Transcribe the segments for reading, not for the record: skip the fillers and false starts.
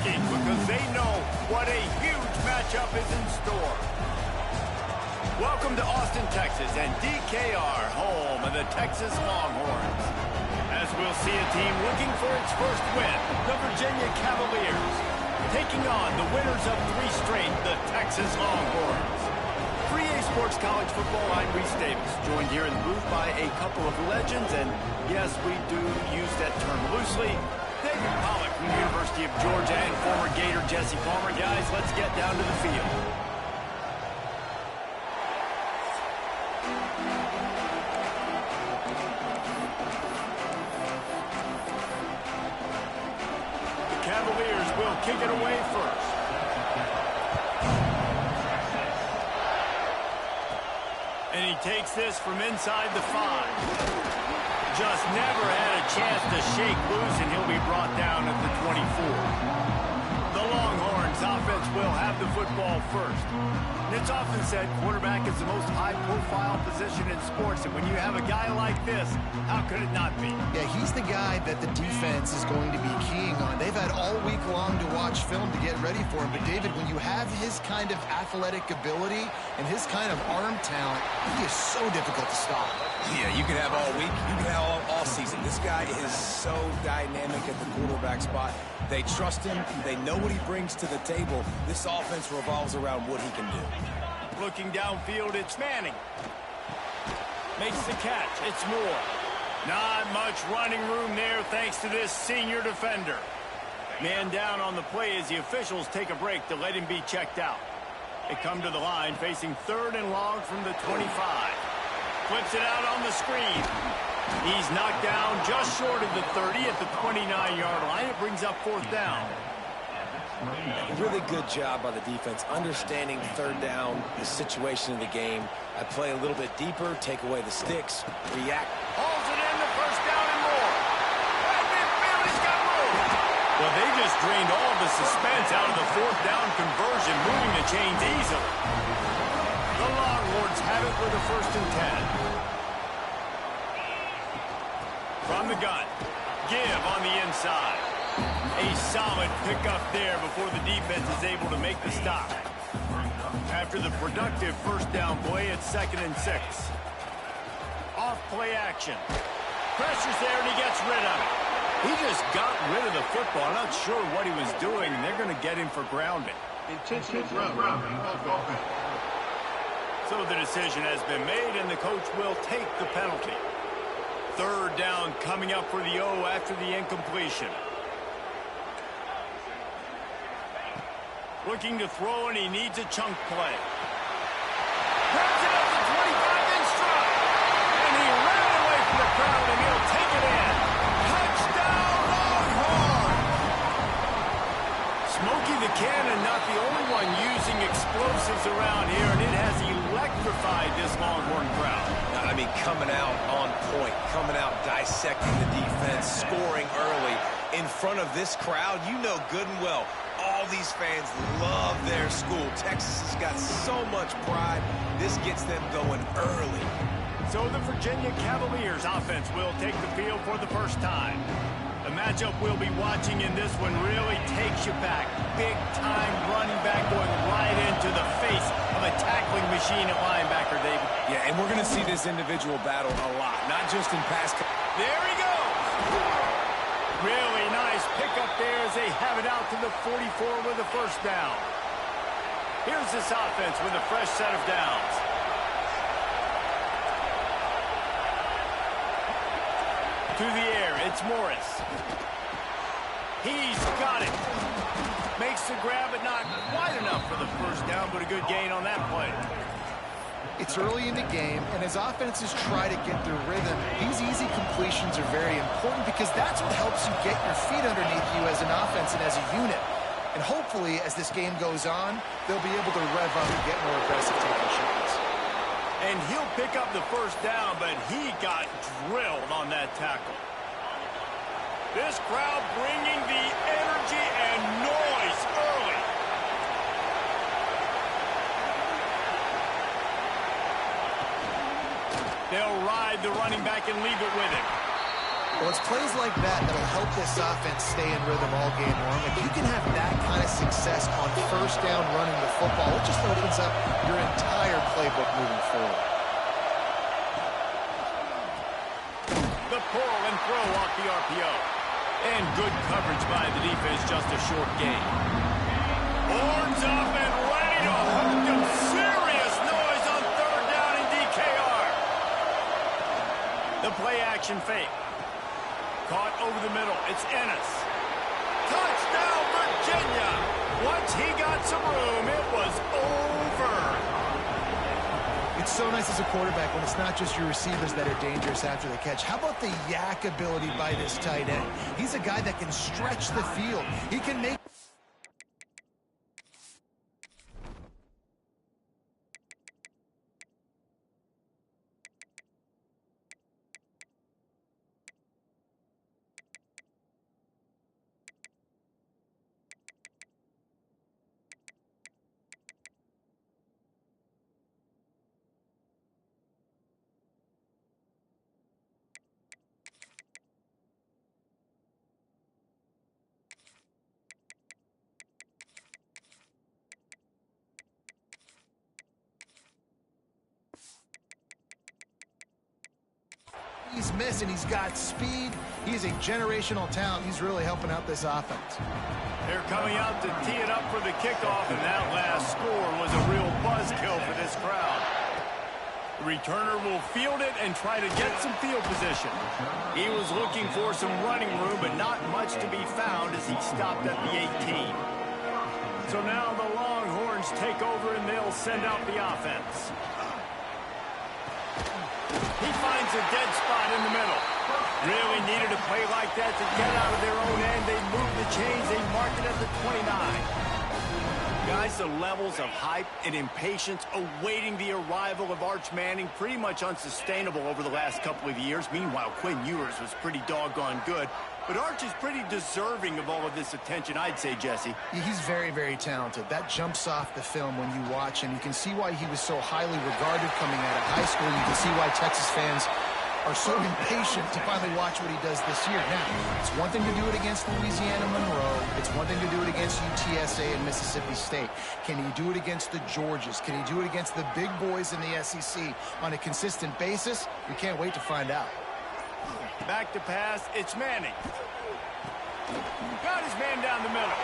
looking because they know what a huge matchup is in store. Welcome to Austin, Texas, and DKR, home of the Texas Longhorns. As we'll see a team looking for its first win, the Virginia Cavaliers, taking on the winners of 3 straight, the Texas Longhorns. For EA Sports College Football, I'm Reese Davis, joined here in the booth by a couple of legends, and yes, we do use that term loosely. David Pollock from the University of Georgia and former Gator Jesse Palmer. Guys, let's get down to the field. The Cavaliers will kick it away first. And he takes this from inside the 5. Just never had a chance to shake loose, and he'll be brought down at the 24. The Longhorns offense will have the football first. And it's often said quarterback is the most high-profile position in sports, and when you have a guy like this, how could it not be? Yeah, he's the guy that the defense is going to be keying on. They've had all week long to watch film to get ready for him, but David, when you have his kind of athletic ability and his kind of arm talent, he is so difficult to stop. Yeah, you can have all week, you can have all season. This guy is so dynamic at the quarterback spot. They trust him. They know what he brings to the table. This offense revolves around what he can do. Looking downfield, it's Manning. Makes the catch. It's Moore. Not much running room there thanks to this senior defender. Man down on the play as the officials take a break to let him be checked out. They come to the line facing 3rd and long from the 25. Flips it out on the screen. He's knocked down just short of the 30 at the 29-yard line. It brings up 4th down. Really good job by the defense, understanding 3rd down, the situation of the game. I play a little bit deeper, take away the sticks, react. Hauls it in, the 1st down and more. Right midfield, he's got room. Well, they just drained all of the suspense out of the 4th down conversion, moving the chains easily. The Longhorns have it with a 1st and 10. From the gun, give on the inside. A solid pickup there before the defense is able to make the stop. After the productive 1st down play, it's 2nd and 6. Off play action. Pressure's there and he gets rid of it. He just got rid of the football. I'm not sure what he was doing, and they're going to get him for grounding. Intentional grounding. So the decision has been made, and the coach will take the penalty. 3rd down coming up for the O after the incompletion. Looking to throw, and he needs a chunk play. Grabs it up to 25 in stride. And he ran away from the crowd, and he'll take it in. Touchdown, Longhorn! Smokey the Cannon, not the only one using explosives around here, and it has electrified this Longhorn crowd. I mean, coming out on point, coming out dissecting the defense, scoring early. In front of this crowd, you know good and well, all these fans love their school. Texas has got so much pride. This gets them going early. So the Virginia Cavaliers offense will take the field for the first time. The matchup we'll be watching in this one really takes you back. Big-time running back going right into the face of a tackling machine at linebacker, David. Yeah, and we're going to see this individual battle a lot, not just in pass. There he goes! Really nice pickup there as they have it out to the 44 with the 1st down. Here's this offense with a fresh set of downs. To the air, it's Morris. He's got it. Makes the grab, but not quite enough for the 1st down, but a good gain on that play. It's early in the game, and as offenses try to get their rhythm, these easy completions are very important because that's what helps you get your feet underneath you as an offense and as a unit. And hopefully, as this game goes on, they'll be able to rev up and get more aggressive taking shots. And he'll pick up the 1st down, but he got drilled on that tackle. This crowd bringing the energy and noise early. They'll ride the running back and leave it with him. Well, it's plays like that that'll help this offense stay in rhythm all game long. If you can have that kind of success on first down running the football, it just opens up your entire playbook moving forward. The pull and throw off the RPO. And good coverage by the defense, just a short gain. Horns up and ready to hook them. Serious noise on third down in DKR. The play action fake. Caught over the middle. It's Ennis. Touchdown, Virginia. Once he got some room, it was over. It's so nice as a quarterback when it's not just your receivers that are dangerous after the catch. How about the yak ability by this tight end? He's a guy that can stretch the field. He can make... He's missing. He's got speed. He's a generational talent. He's really helping out this offense. They're coming out to tee it up for the kickoff, and that last score was a real buzzkill for this crowd. The returner will field it and try to get some field position. He was looking for some running room, but not much to be found as he stopped at the 18. So now the Longhorns take over, and they'll send out the offense. He finds a dead spot in the middle. Really needed a play like that to get out of their own end. They moved the chains. They marked it at the 29. Guys, the levels of hype and impatience awaiting the arrival of Arch Manning pretty much unsustainable over the last couple of years. Meanwhile, Quinn Ewers was pretty doggone good. But Arch is pretty deserving of all of this attention, I'd say, Jesse. He's very, very talented. That jumps off the film when you watch him. You can see why he was so highly regarded coming out of high school. You can see why Texas fans are so impatient to finally watch what he does this year. Now, it's one thing to do it against Louisiana Monroe. It's one thing to do it against UTSA and Mississippi State. Can he do it against the Georgias? Can he do it against the big boys in the SEC on a consistent basis? We can't wait to find out. Back to pass, it's Manning. Got his man down the middle.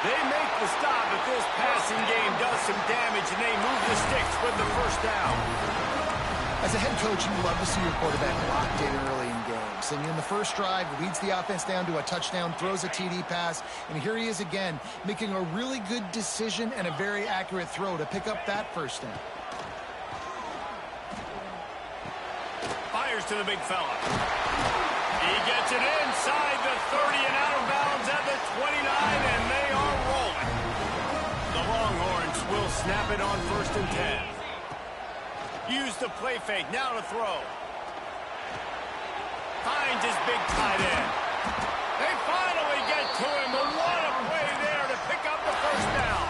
They make the stop, but this passing game does some damage, and they move the sticks with the first down. As a head coach, you love to see your quarterback locked in early in games. And in the first drive, leads the offense down to a touchdown, throws a TD pass, and here he is again, making a really good decision and a very accurate throw to pick up that first down. Fires to the big fella. He gets it inside the 30 and out of bounds at the 29, and they are rolling. The Longhorns will snap it on 1st and 10. Use the play fake, now to throw. Finds his big tight end. They finally get to him, but what a play there to pick up the first down.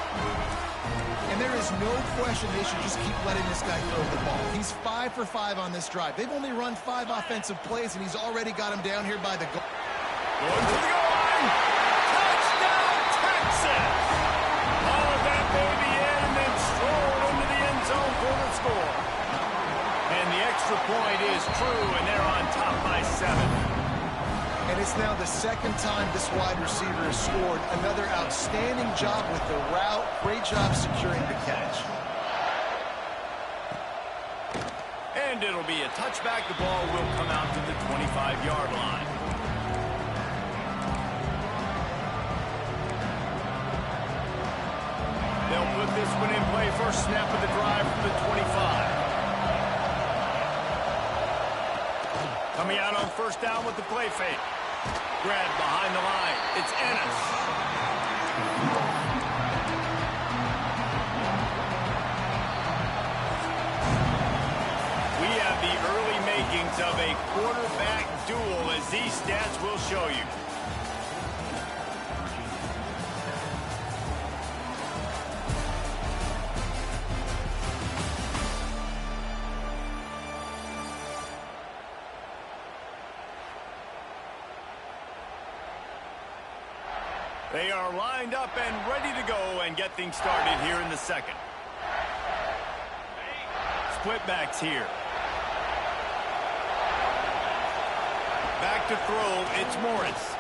And there is no question they should just keep letting this guy throw the ball. He's 5 for 5 on this drive. They've only run 5 offensive plays, and he's already got him down here by the goal. Going to the goal line. Touchdown, Texas. All of that baby in, and then stroll into the end zone for the score. And the extra point is true, and they're on top by 7. And it's now the second time this wide receiver has scored. Another outstanding job with the route. Great job securing the catch. And it'll be a touchback. The ball will come out to the 25-yard line. They'll put this one in play. First snap of the drive from the 25. Coming out on first down with the play fake. Grab behind the line. It's Ennis. We have the early makings of a quarterback duel, as these stats will show you. They are lined up and ready to go and get things started here in the second. Split backs here. Back to throw, it's Morris.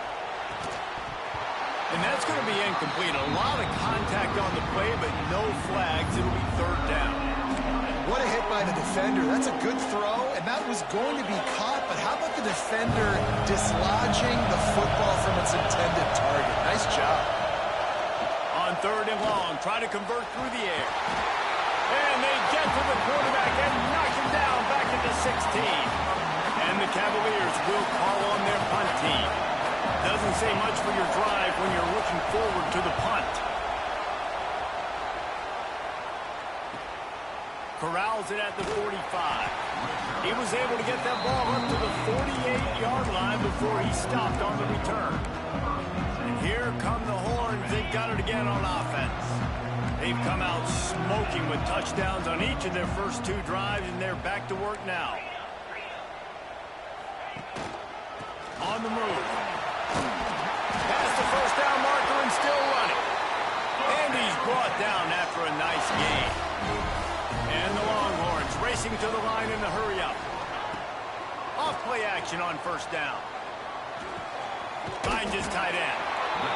And that's going to be incomplete. A lot of contact on the play, but no flags. It'll be third down. What a hit by the defender. That's a good throw, and that was going to be caught, but how about the defender dislodging the football from its intended target? Nice job. On third and long, try to convert through the air. And they get to the quarterback and knock him down back into 16. And the Cavaliers will call on their punt team. Doesn't say much for your drive when you're looking forward to the punt. Corrals it at the 45. He was able to get that ball up to the 48-yard line before he stopped on the return. And here come the Horns. They've got it again on offense. They've come out smoking with touchdowns on each of their first two drives, and they're back to work now. On the move. Past the first down marker and still running. And he's brought down after a nice gain. And the Longhorns racing to the line in the hurry-up. Off play action on first down. Finds his tight end.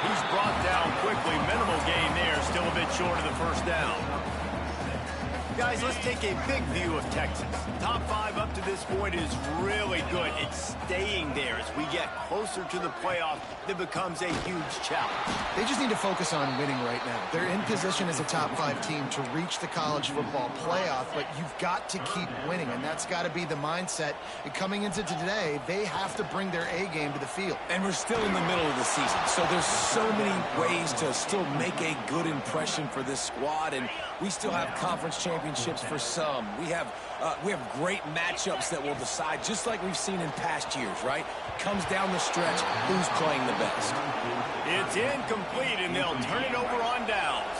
He's brought down quickly. Minimal gain there. Still a bit short of the first down. Guys, let's take a big view of Texas. Top 5 up to this point is really good. It's staying there as we get closer to the playoff. It becomes a huge challenge. They just need to focus on winning right now. They're in position as a top 5 team to reach the college football playoff, but you've got to keep winning, and that's got to be the mindset. And coming into today, they have to bring their A game to the field. And we're still in the middle of the season, so there's so many ways to still make a good impression for this squad, and we still have conference championships for some. We have great matchups that will decide, just like we've seen in past years, right? Comes down the stretch, who's playing the best. It's incomplete, and they'll turn it over on downs.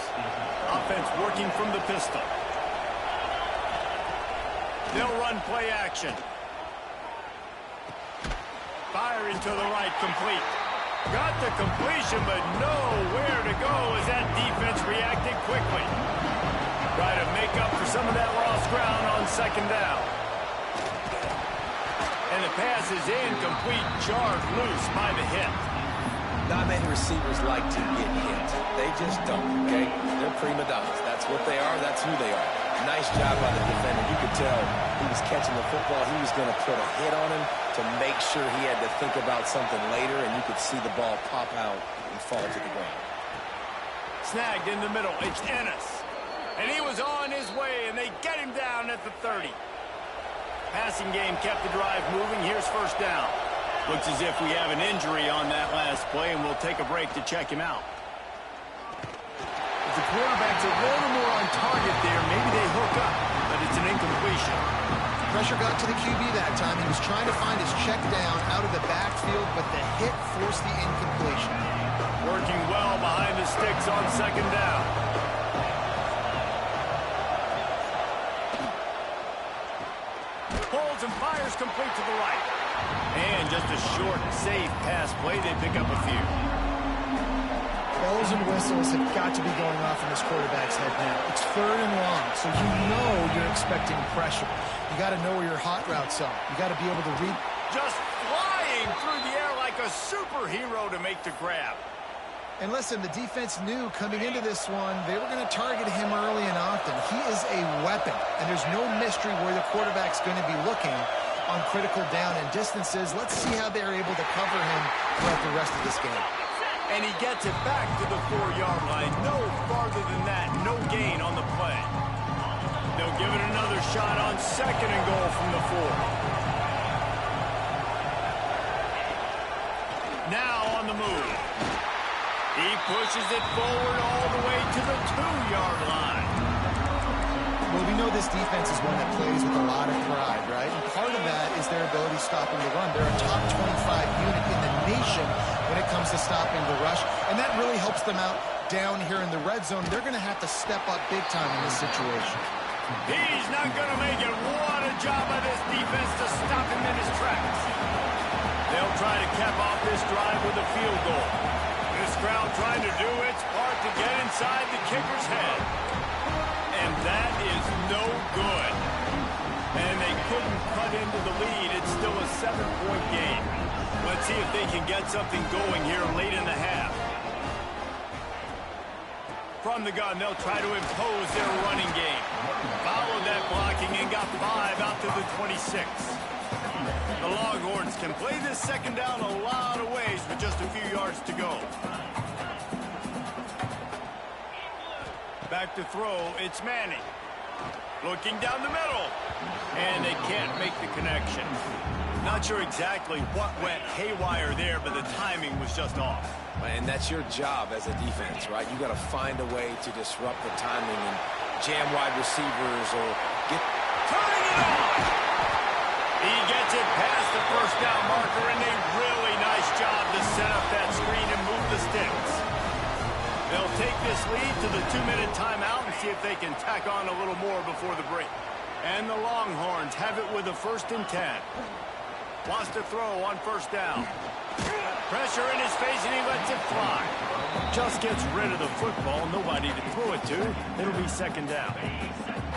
Offense working from the pistol. They'll run play action. Fire into the right, complete. Got the completion, but nowhere to go as that defense reacted quickly. Try to make up for some of that lost ground on second down. And the pass is incomplete, jarred loose by the hit. Not many receivers like to get hit. They just don't, okay? They're prima donnas. That's what they are. That's who they are. Nice job by the defender. You could tell he was catching the football. He was going to put a hit on him to make sure he had to think about something later, and you could see the ball pop out and fall to the ground. Snagged in the middle. It's Ennis. And he was on his way, and they get him down at the 30. Passing game kept the drive moving. Here's first down. Looks as if we have an injury on that last play, and we'll take a break to check him out. If the quarterback's a little more on target there, maybe they hook up, but it's an incompletion. Pressure got to the QB that time. He was trying to find his check down out of the backfield, but the hit forced the incompletion. Working well behind the sticks on second down. Pulls and fires complete to the right. And just a short, safe pass play. They pick up a few. Bells and whistles have got to be going off in this quarterback's head now. It's third and long, so you know you're expecting pressure. You got to know where your hot routes are. You got to be able to read. Just flying through the air like a superhero to make the grab. And listen, the defense knew coming into this one, they were going to target him early and often. He is a weapon, and there's no mystery where the quarterback's going to be looking on critical down and distances. Let's see how they're able to cover him throughout the rest of this game. And he gets it back to the 4-yard line. No farther than that. No gain on the play. They'll give it another shot on second and goal from the 4. Now on the move. He pushes it forward all the way to the 2-yard line. Well, we know this defense is one that plays with a lot of pride, right? And part of that is their ability stopping the run. They're a top 25 unit in the nation when it comes to stopping the rush, and that really helps them out down here in the red zone. They're going to have to step up big time in this situation. He's not going to make it. What a job by this defense to stop him in his tracks. They'll try to cap off this drive with a field goal. This crowd crowd trying to do its part to get inside the kicker's head. And that is no good. And they couldn't cut into the lead. It's still a 7-point game. Let's see if they can get something going here late in the half. From the gun, they'll try to impose their running game. Followed that blocking and got 5 out to the 26. The Longhorns can play this second down a lot of ways with just a few yards to go. Back to throw, it's Manning. Looking down the middle. And they can't make the connection. Not sure exactly what went haywire there, but the timing was just off. And that's your job as a defense, right? You got to find a way to disrupt the timing and jam wide receivers or get... Turning it on! He gets it past the first down marker, and a really nice job to set up that screen and move the sticks. They'll take this lead to the 2-minute timeout and see if they can tack on a little more before the break. And the Longhorns have it with a 1st and 10. Wants to throw on first down. Pressure in his face, and he lets it fly. Just gets rid of the football. Nobody to throw it to. It'll be 2nd down.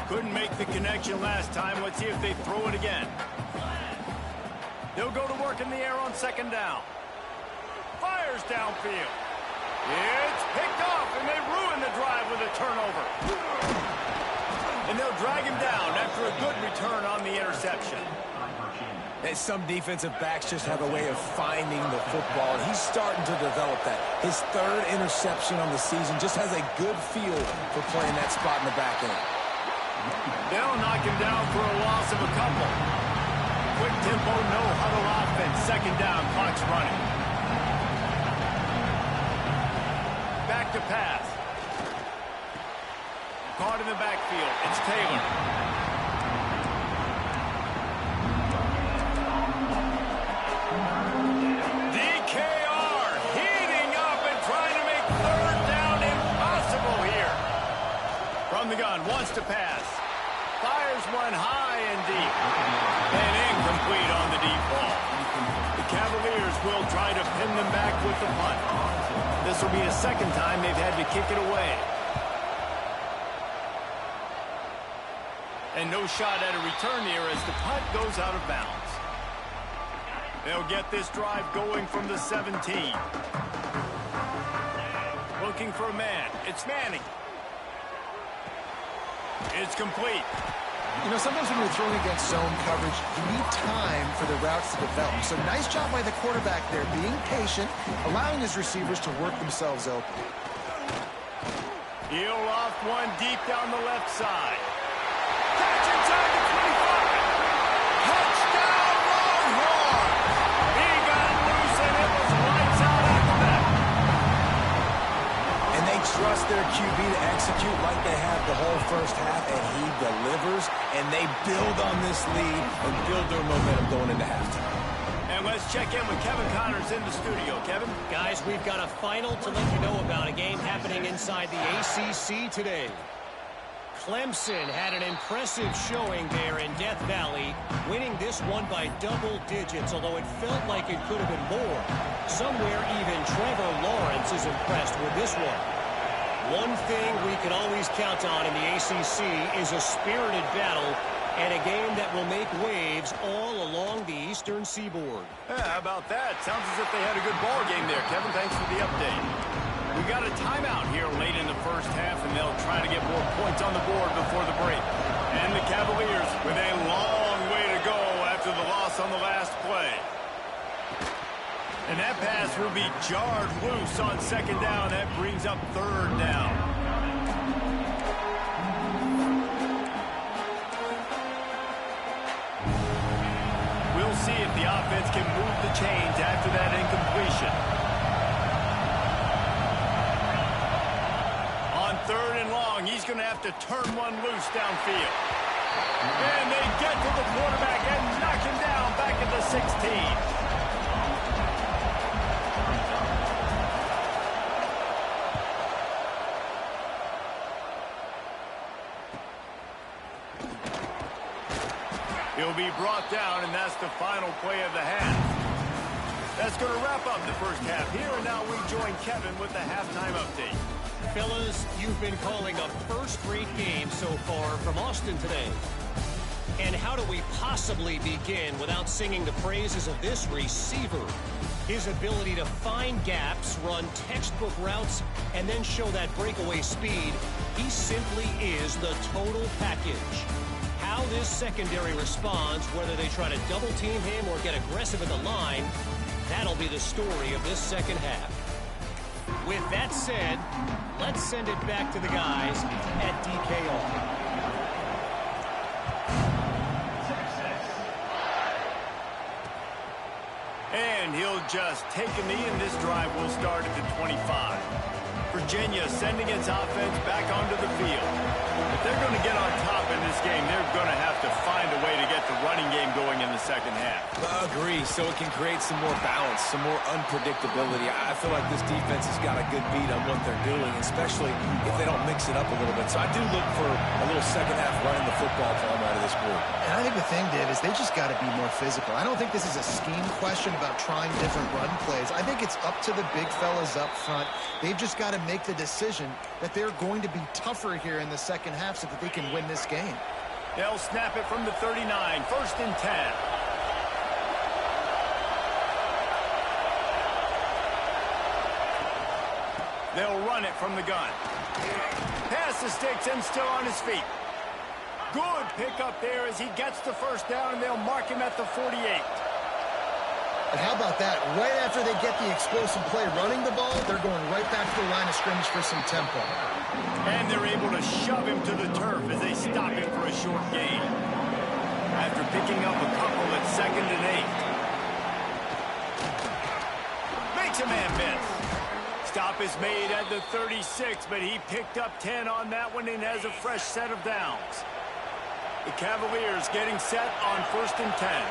Couldn't make the connection last time. Let's see if they throw it again. They'll go to work in the air on 2nd down. Fires downfield. It's picked off, and they ruin the drive with a turnover. And they'll drag him down after a good return on the interception. And some defensive backs just have a way of finding the football, and he's starting to develop that. His 3rd interception on the season just has a good feel for playing that spot in the back end. They'll knock him down for a loss of a couple. Quick tempo, no huddle offense. 2nd down, clock's running. Back to pass. Caught in the backfield. It's Taylor. The gun wants to pass. Fires one high and deep. And incomplete on the deep ball. The Cavaliers will try to pin them back with the punt. This will be the 2nd time they've had to kick it away. And no shot at a return here as the punt goes out of bounds. They'll get this drive going from the 17. Looking for a man. It's Manning. It's complete. You know, sometimes when you're throwing against zone coverage, you need time for the routes to develop. So nice job by the quarterback there, being patient, allowing his receivers to work themselves open. He'll loft one deep down the left side. Catch inside the 25. Touchdown, Longhorn! He got loose, and it was lights out after that. And they trust their QB to execute like they have the whole first half, and he delivers, and they build on this lead and build their momentum going into halftime. And let's check in with Kevin Connors in the studio. Kevin? Guys, we've got a final to let you know about, a game happening inside the ACC today. Clemson had an impressive showing there in Death Valley, winning this one by double digits, although it felt like it could have been more. Somewhere even Trevor Lawrence is impressed with this one. One thing we can always count on in the ACC is a spirited battle and a game that will make waves all along the Eastern Seaboard. Yeah, how about that? Sounds as if they had a good ball game there, Kevin. Thanks for the update. We got a timeout here late in the first half, and they'll try to get more points on the board before the break. And the Cavaliers with a long way to go after the loss on the last play. And that pass will be jarred loose on 2nd down. That brings up 3rd down. We'll see if the offense can move the chains after that incompletion. On 3rd and long, he's going to have to turn one loose downfield. And they get to the quarterback and knock him down back at the 16. He'll be brought down, and that's the final play of the half. That's going to wrap up the first half here, and now we join Kevin with the halftime update. Fellas, you've been calling a first-rate game so far from Austin today. And how do we possibly begin without singing the praises of this receiver? His ability to find gaps, run textbook routes, and then show that breakaway speed, he simply is the total package. How this secondary responds, whether they try to double-team him or get aggressive at the line, that'll be the story of this second half. With that said, let's send it back to the guys at DKR. And he'll just take a knee, and this drive will start at the 25. Virginia sending its offense back onto the field. If they're going to get on top in this game, they're going to have to find a way to get the running game going in the second half. I agree, so it can create some more balance, some more unpredictability. I feel like this defense has got a good beat on what they're doing, especially if they don't mix it up a little bit. So I do look for a little second half running the football from out of this group. And I think the thing, Dave, is they just got to be more physical. I don't think this is a scheme question about trying different run plays. I think it's up to the big fellas up front. They've just got to make the decision that they're going to be tougher here in the second half so that they can win this game. They'll snap it from the 39, 1st and 10. They'll run it from the gun. Pass the sticks and still on his feet. Good pickup there as he gets the first down, and they'll mark him at the 48. And how about that? Right after they get the explosive play running the ball, they're going right back to the line of scrimmage for some tempo. And they're able to shove him to the turf as they stop him for a short gain. After picking up a couple at 2nd and 8. Makes a man miss. Stop is made at the 36, but he picked up 10 on that one and has a fresh set of downs. The Cavaliers getting set on 1st and 10.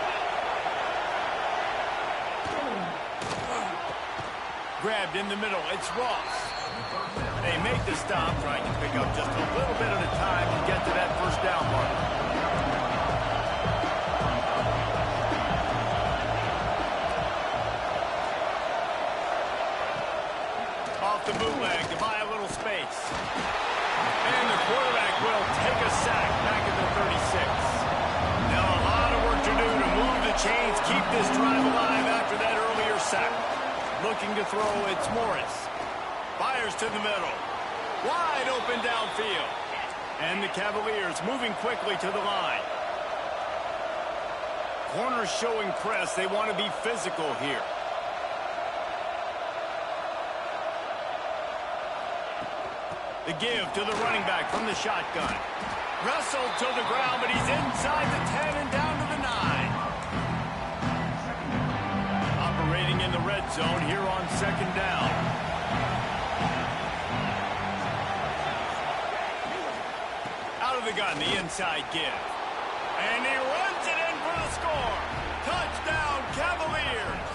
Grabbed in the middle. It's Ross. They make the stop, trying to pick up just a little bit at a time to get to that first down mark. Off the bootleg to buy a little space. And the quarterback will take a sack back at the 36. Now a lot of work to do to move the chains, keep this drive alive after that earlier sack. Looking to throw, it's Morris. Fires to the middle. Wide open downfield. And the Cavaliers moving quickly to the line. Corners showing press. They want to be physical here. The give to the running back from the shotgun. Wrestled to the ground, but he's inside the 10 and down to the 9. Operating in the red zone here on 2nd down. Out of the gun, the inside give. And he runs it in for the score. Touchdown, Cavaliers.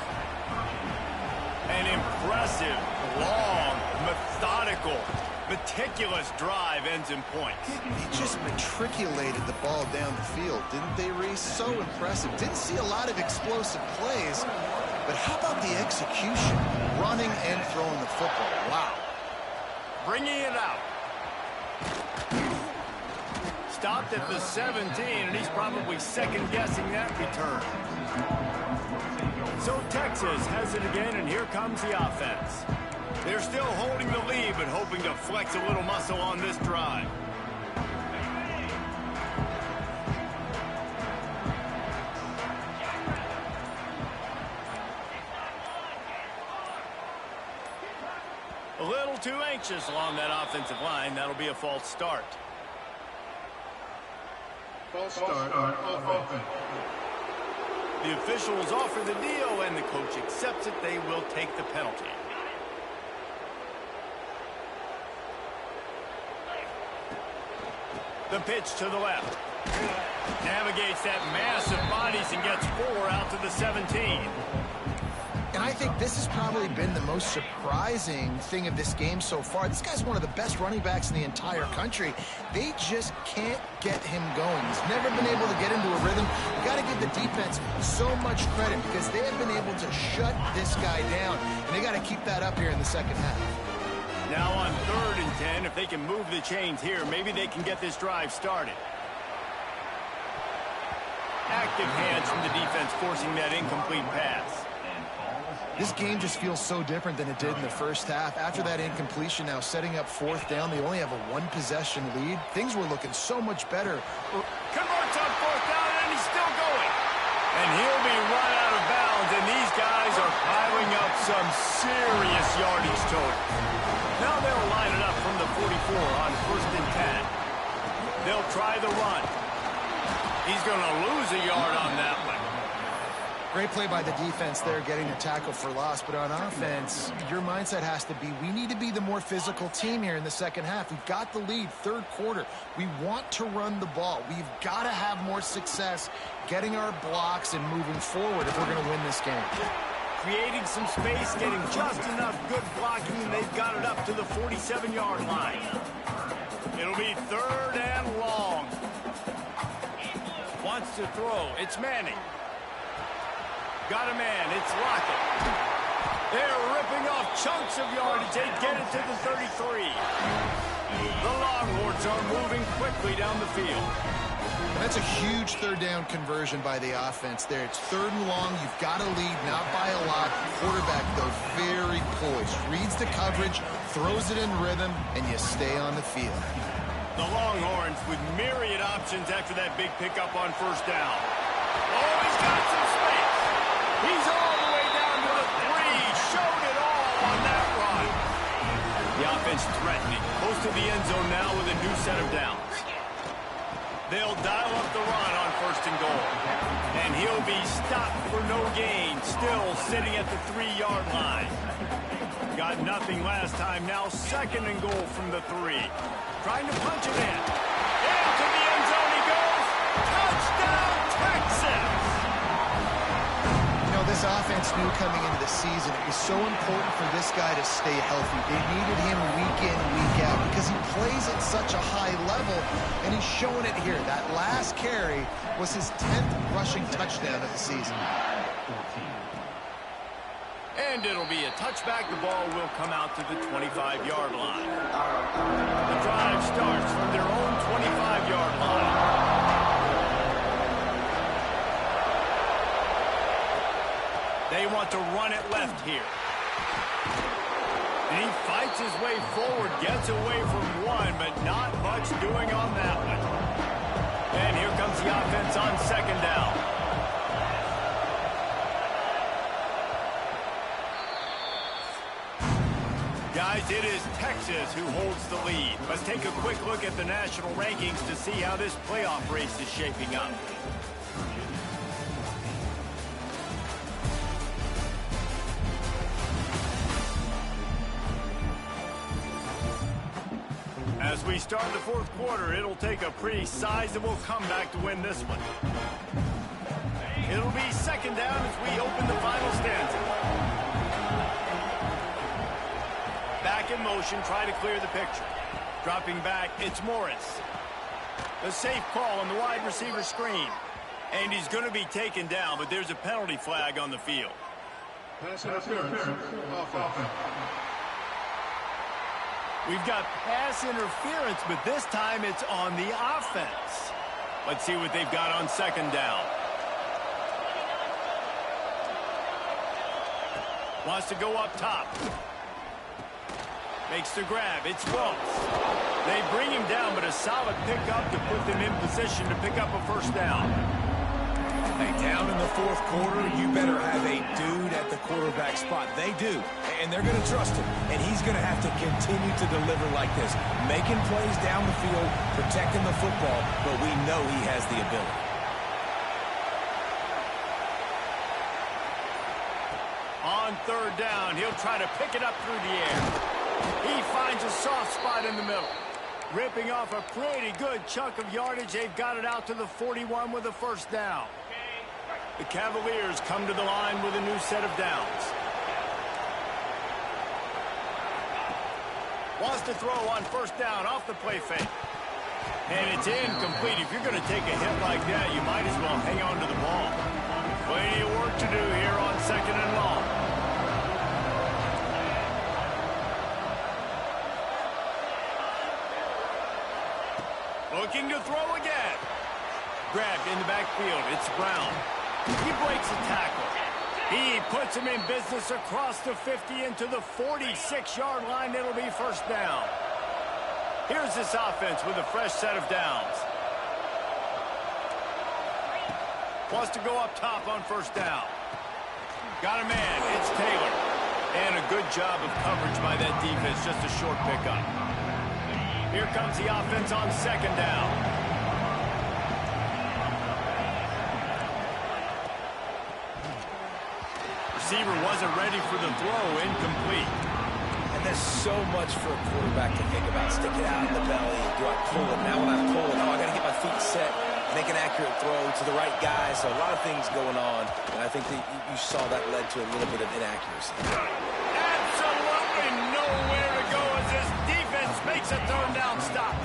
An impressive, long, methodical, meticulous drive ends in points. They just matriculated the ball down the field, didn't they, Reese? So impressive. Didn't see a lot of explosive plays, but how about the execution? Running and throwing the football. Wow. Bringing it out. Stopped at the 17, and he's probably second-guessing that return. So Texas has it again, and here comes the offense. They're still holding the lead, but hoping to flex a little muscle on this drive. A little too anxious along that offensive line. That'll be a false start. False start on offense. The officials offer the deal, and the coach accepts it. They will take the penalty. The pitch to the left. Navigates that mass of bodies and gets 4 out to the 17. And I think this has probably been the most surprising thing of this game so far. This guy's one of the best running backs in the entire country. They just can't get him going. He's never been able to get into a rhythm. You got to give the defense so much credit because they have been able to shut this guy down, and they got to keep that up here in the second half. Now on 3rd and 10, if they can move the chains here, maybe they can get this drive started. Active hands from the defense forcing that incomplete pass. This game just feels so different than it did in the first half. After that incompletion, now setting up 4th down, they only have a 1-possession lead. Things were looking so much better. Converts on 4th down, and he's still going. And he'll be run out of bounds, and these guys are piling up some serious yardage total. Now they'll line it up from the 44 on 1st and 10. They'll try the run. He's going to lose a yard on that one. Great play by the defense there, getting a tackle for loss. But on offense, your mindset has to be, we need to be the more physical team here in the second half. We've got the lead, 3rd quarter. We want to run the ball. We've got to have more success getting our blocks and moving forward if we're going to win this game. Creating some space, getting just enough good blocking, and they've got it up to the 47-yard line. It'll be 3rd and long. Wants to throw. It's Manning. Got a man. It's Lockett. They're ripping off chunks of yardage. They get it to the 33. The Longhorns are moving quickly down the field. That's a huge 3rd down conversion by the offense there. It's 3rd and long. You've got to lead, not by a lot. Quarterback, though, very poised. Reads the coverage, throws it in rhythm, and you stay on the field. The Longhorns with myriad options after that big pickup on 1st down. Oh, he's got some space. He's all the way down to the 3. Showed it all on that run. The offense threatening. Close to the end zone now with a new set of downs. They'll dial up the run on 1st and goal. And he'll be stopped for no gain. Still sitting at the 3-yard line. Got nothing last time. Now 2nd and goal from the 3. Trying to punch it in. Into the end zone he goes. Touchdown, Texas! You know, this offense knew coming into the season it was so important for this guy to stay healthy. They needed him week in, week out because he plays at such a high level, and he's showing it here. That last carry was his 10th rushing touchdown of the season. And it'll be a touchback. The ball will come out to the 25-yard line. The drive starts from their own 25-yard line. They want to run it left here. And he fights his way forward, gets away from one, but not much doing on that one. And here comes the offense on 2nd down. Guys, it is Texas who holds the lead. Let's take a quick look at the national rankings to see how this playoff race is shaping up. As we start the 4th quarter, it'll take a pretty sizable comeback to win this one. It'll be 2nd down as we open the final stanza. Back in motion, try to clear the picture. Dropping back, it's Morris. The safe call on the wide receiver screen. And he's going to be taken down, but there's a penalty flag on the field. Pass interference. Offense. We've got pass interference, but this time it's on the offense. Let's see what they've got on 2nd down. Wants to go up top. Makes the grab. It's Wilkes. They bring him down, but a solid pickup to put them in position to pick up a 1st down. Hey, down in the 4th quarter, you better have a dude at the quarterback spot. They do, and they're going to trust him. And he's going to have to continue to deliver like this, making plays down the field, protecting the football, but we know he has the ability. On 3rd down, he'll try to pick it up through the air. He finds a soft spot in the middle. Ripping off a pretty good chunk of yardage. They've got it out to the 41 with a 1st down. The Cavaliers come to the line with a new set of downs. Wants to throw on first down off the play fake. And it's incomplete. If you're going to take a hit like that, you might as well hang on to the ball. Plenty of work to do here on 2nd and long. Looking to throw again. Grabbed in the backfield. It's Brown. He breaks the tackle. He puts him in business across the 50 into the 46-yard line. It'll be first down. Here's this offense with a fresh set of downs. Wants to go up top on first down. Got a man. It's Taylor. And a good job of coverage by that defense. Just a short pickup. Here comes the offense on 2nd down. Receiver wasn't ready for the throw. Incomplete. And there's so much for a quarterback to think about. Stick it out in the belly. Do I pull it? Now when I pull it, I got to get my feet set, make an accurate throw to the right guy. So a lot of things going on. And I think that you saw that led to a little bit of inaccuracy. Absolutely nowhere to go as this defense makes a third down stop.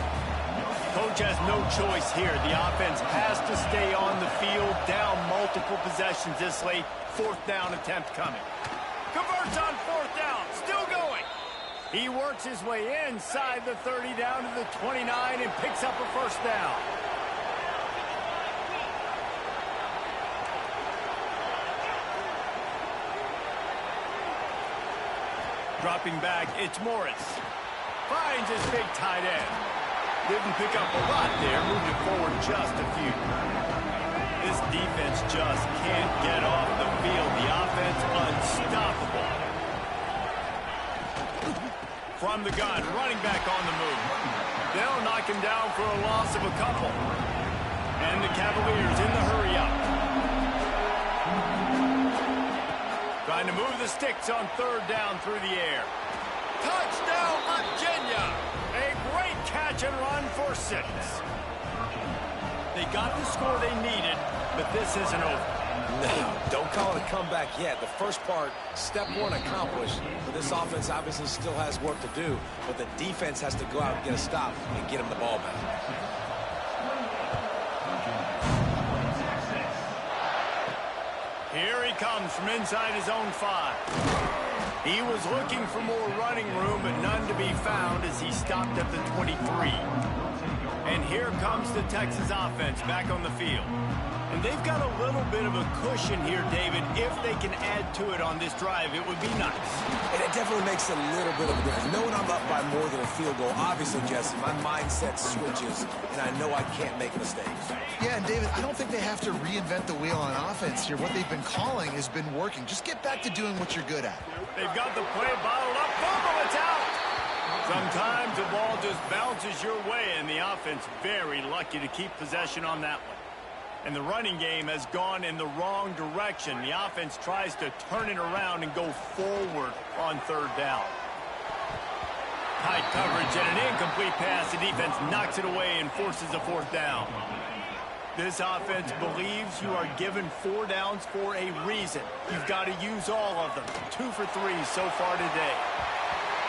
Coach has no choice here. The offense has to stay on the field, down multiple possessions this late. 4th down attempt coming. Converts on 4th down. Still going. He works his way inside the 30 down to the 29 and picks up a first down. Dropping back, it's Morris. Finds his big tight end. Didn't pick up a lot there, moved it forward just a few. This defense just can't get off the field. The offense unstoppable. From the gun, running back on the move. They'll knock him down for a loss of a couple. And the Cavaliers in the hurry-up. Trying to move the sticks on 3rd down through the air. Touchdown, Virginia! A great catch and run for 6. They got the score they needed, but this isn't over. No, don't call it a comeback yet. The first part, step 1 accomplished. But this offense obviously still has work to do. But the defense has to go out and get a stop and get him the ball back. Here he comes from inside his own 5. He was looking for more running room, but none to be found as he stopped at the 23. And here comes the Texas offense back on the field. And they've got a little bit of a cushion here, David. If they can add to it on this drive, it would be nice. And it definitely makes a little bit of a difference. Knowing I'm up by more than a field goal, obviously, Jesse, my mindset switches, and I know I can't make mistakes. Yeah, and David, I don't think they have to reinvent the wheel on offense here. What they've been calling has been working. Just get back to doing what you're good at. They've got the play bottled up. Fumble, it's out. Sometimes the ball just bounces your way, and the offense very lucky to keep possession on that one. And the running game has gone in the wrong direction. The offense tries to turn it around and go forward on 3rd down. Tight coverage and an incomplete pass. The defense knocks it away and forces a 4th down. This offense believes you are given 4 downs for a reason. You've got to use all of them. 2 for 3 so far today.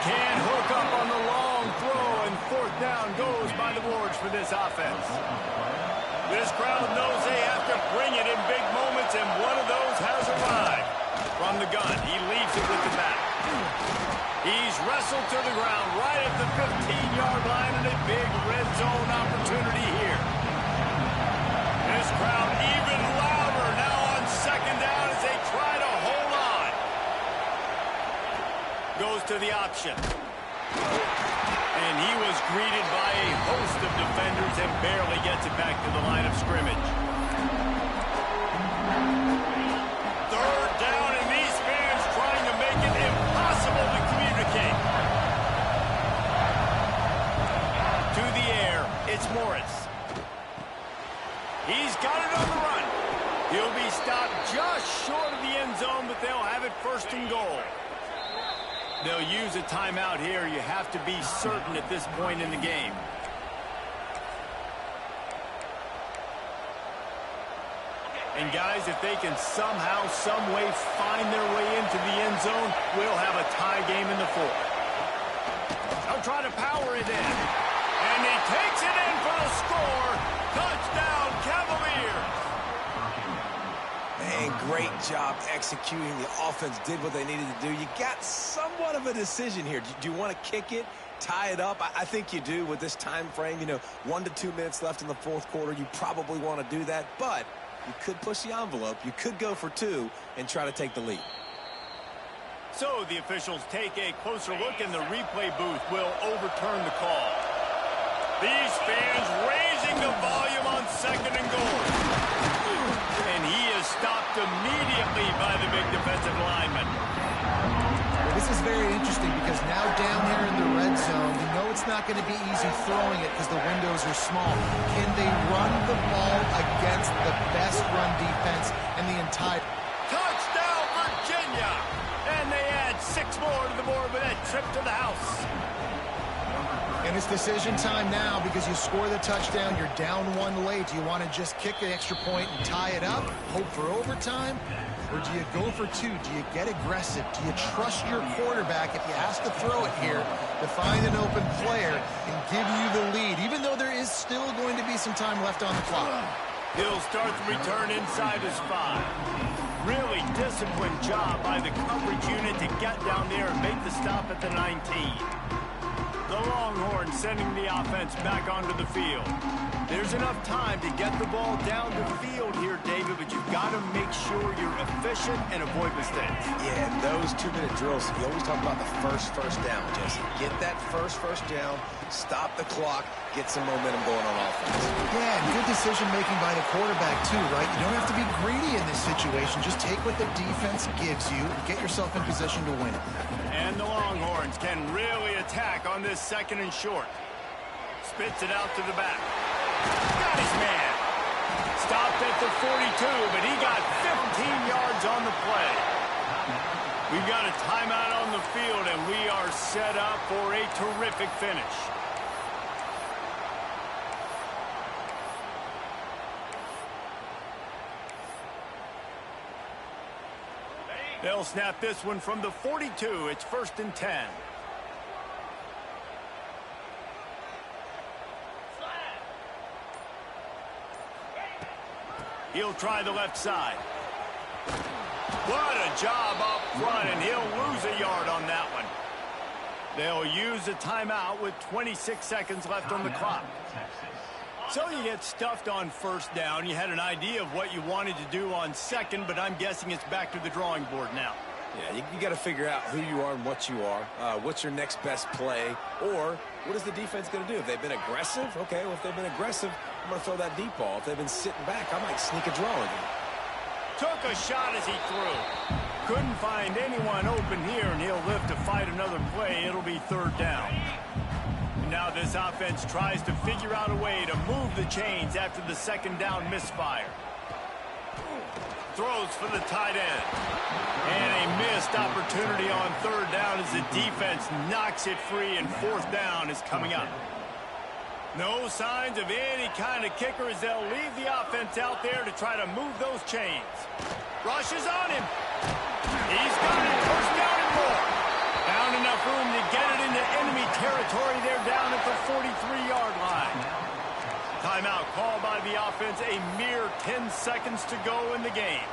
Can't hook up on the long throw, and 4th down goes by the boards for this offense. This crowd knows they have to bring it in big moments, and one of those has arrived. From the gun, he leaves it with the back. He's wrestled to the ground right at the 15-yard line, and a big red zone opportunity here. This crowd even louder now on 2nd down as they try to hold on. Goes to the option. And he was greeted by a host of defenders and barely gets it back to the line of scrimmage. 3rd down, and these fans trying to make it impossible to communicate. To the air, it's Morris. He's got it on the run. He'll be stopped just short of the end zone, but they'll have it 1st and goal. They'll use a timeout here. You have to be certain at this point in the game. And guys, if they can somehow, some way find their way into the end zone, we'll have a tie game in the 4th. Now try to power it in. And he takes it in for the score. Touchdown, Cavaliers. Man, great job executing. The offense did what they needed to do. You got somewhat of a decision here. Do you want to kick it, tie it up? I think you do with this time frame. 1 to 2 minutes left in the fourth quarter. You probably want to do that, but you could push the envelope. You could go for 2 and try to take the lead. So the officials take a closer look, and the replay booth will overturn the call. These fans raising the volume on 2nd and goal. And he is stopped immediately by the big defensive lineman. This is very interesting because now down here in the red zone, you know it's not going to be easy throwing it because the windows are small. Can they run the ball against the best run defense in the entire... Touchdown, Virginia! And they add 6 more to the board with that trip to the house. And it's decision time now because you score the touchdown, you're down 1 late. Do you want to just kick the extra point and tie it up, hope for overtime? Or do you go for 2? Do you get aggressive? Do you trust your quarterback if he has to throw it here to find an open player and give you the lead, even though there is still going to be some time left on the clock? He'll start the return inside his 5. Really disciplined job by the coverage unit to get down there and make the stop at the 19. The Longhorns sending the offense back onto the field. There's enough time to get the ball down the field here, David, but you've got to make sure you're efficient and avoid mistakes. Yeah, those 2-minute drills, you always talk about the first down, Jesse. Get that first down, stop the clock, get some momentum going on offense. Yeah, good decision-making by the quarterback, too, right? You don't have to be greedy in this situation. Just take what the defense gives you and get yourself in position to win it. And the Longhorns can really attack on this 2nd and short. Spits it out to the back. Got his man. Stopped at the 42, but he got 15 yards on the play. We've got a timeout on the field, and we are set up for a terrific finish. They'll snap this one from the 42. It's 1st and 10. He'll try the left side. What a job up front, and he'll lose a yard on that one. They'll use a timeout with 26 seconds left on the clock. So you get stuffed on 1st down. You had an idea of what you wanted to do on 2nd, but I'm guessing it's back to the drawing board now. Yeah, you got to figure out who you are and what you are. What's your next best play? Or what is the defense going to do? If they've been aggressive, okay, well, if they've been aggressive, I'm going to throw that deep ball. If they've been sitting back, I might sneak a draw again. Took a shot as he threw. Couldn't find anyone open here, and he'll live to fight another play. It'll be 3rd down. And now this offense tries to figure out a way to move the chains after the 2nd down misfire. Throws for the tight end. And a missed opportunity on 3rd down as the defense knocks it free, and 4th down is coming up. No signs of any kind of kicker as they'll leave the offense out there to try to move those chains. Rushes on him. He's got it. 1st down and more. Found enough room to get it into enemy territory. They're down at the 43-yard line. Timeout called by the offense. A mere 10 seconds to go in the game.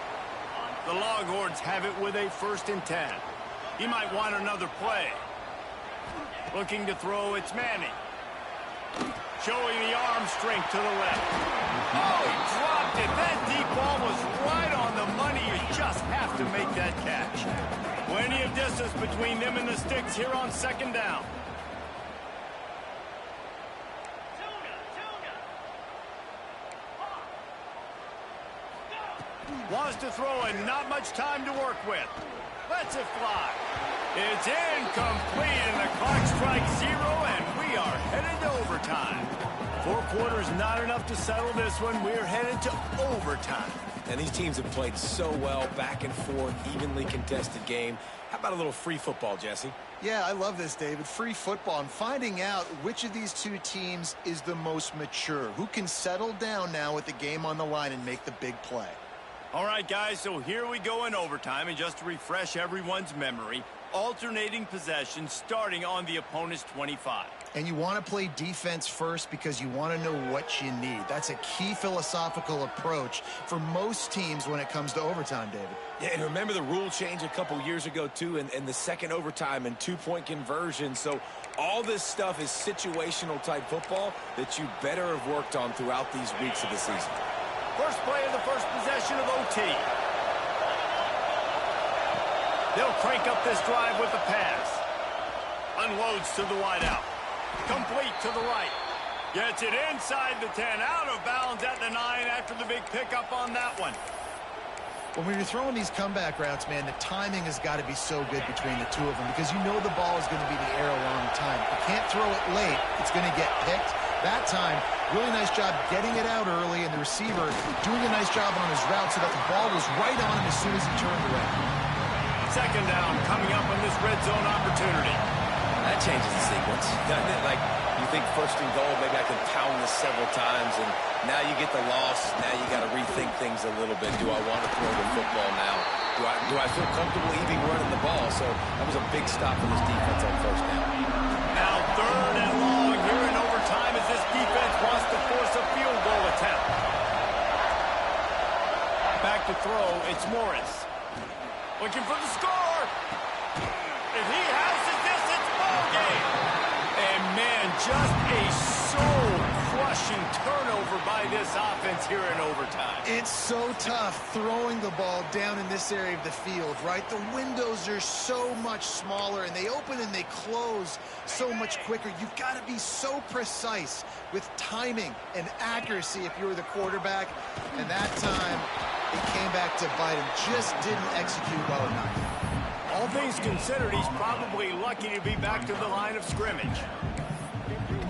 The Longhorns have it with a 1st and 10. He might want another play. Looking to throw, it's Manning. Showing the arm strength to the left. Oh, he dropped it. That deep ball was right on the money. You just have to make that catch. Plenty of distance between them and the sticks here on 2nd down. Wants to throw and not much time to work with. Lets it fly. It's incomplete, and the clock strikes 0, and we are headed to overtime. 4 quarters not enough to settle this one. We're headed to overtime. And these teams have played so well, back and forth, evenly contested game. How about a little free football, Jesse? Yeah, I love this, David. Free football. I'm finding out which of these 2 teams is the most mature. Who can settle down now with the game on the line and make the big play? All right, guys, so here we go in overtime, and just to refresh everyone's memory, alternating possession starting on the opponent's 25. And you want to play defense first because you want to know what you need. That's a key philosophical approach for most teams when it comes to overtime, David. Yeah, and remember the rule change a couple years ago, too, and the second overtime and two-point conversion. So all this stuff is situational type football that you better have worked on throughout these weeks of the season. First play of the first possession of OT. They'll crank up this drive with the pass. Unloads to the wideout. Complete to the right. Gets it inside the 10. Out of bounds at the 9 after the big pickup on that one. When you're throwing these comeback routes, man, the timing has got to be so good between the two of them because you know the ball is going to be in the air a long time. You can't throw it late. It's going to get picked. That time, really nice job getting it out early, and the receiver doing a nice job on his route so that the ball was right on him as soon as he turned around. Second down coming up on this red zone opportunity. That changes the sequence, doesn't it? Like, you think first and goal, maybe I can pound this several times, and now you get the loss. Now you got to rethink things a little bit. Do I want to throw the football now? Do I feel comfortable even running the ball? So that was a big stop for this defense on first down. Now third and long here in overtime as this defense wants to force a field goal attempt. Back to throw, it's Morris. Looking for the score. If he houses this, it's ball game. And man, just a soul-crushing turnover by this offense here in overtime. It's so tough throwing the ball down in this area of the field, right? The windows are so much smaller, and they open and they close so much quicker. You've got to be so precise with timing and accuracy if you're the quarterback. And that time, it came back to bite him. Just didn't execute well enough. All things considered, he's probably lucky to be back to the line of scrimmage.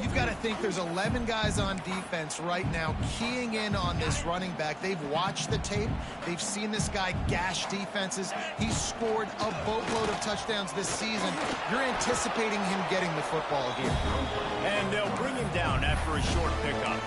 You've got to think there's 11 guys on defense right now keying in on this running back. They've watched the tape. They've seen this guy gash defenses. He's scored a boatload of touchdowns this season. You're anticipating him getting the football here. And they'll bring him down after a short pickup.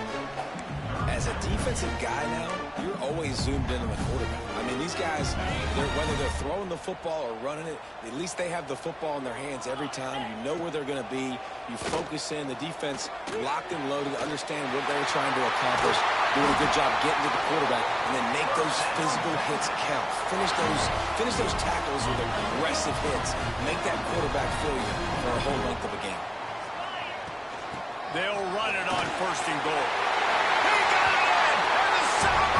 As a defensive guy now, you're always zoomed in on the quarterback. I mean, these guys, whether they're throwing the football or running it, at least they have the football in their hands every time. You know where they're going to be. You focus in. The defense locked and loaded, understand what they were trying to accomplish, doing a good job getting to the quarterback, and then make those physical hits count. Finish those tackles with aggressive hits. Make that quarterback feel you for a whole length of a game. They'll run it on first and goal. He got it in! And the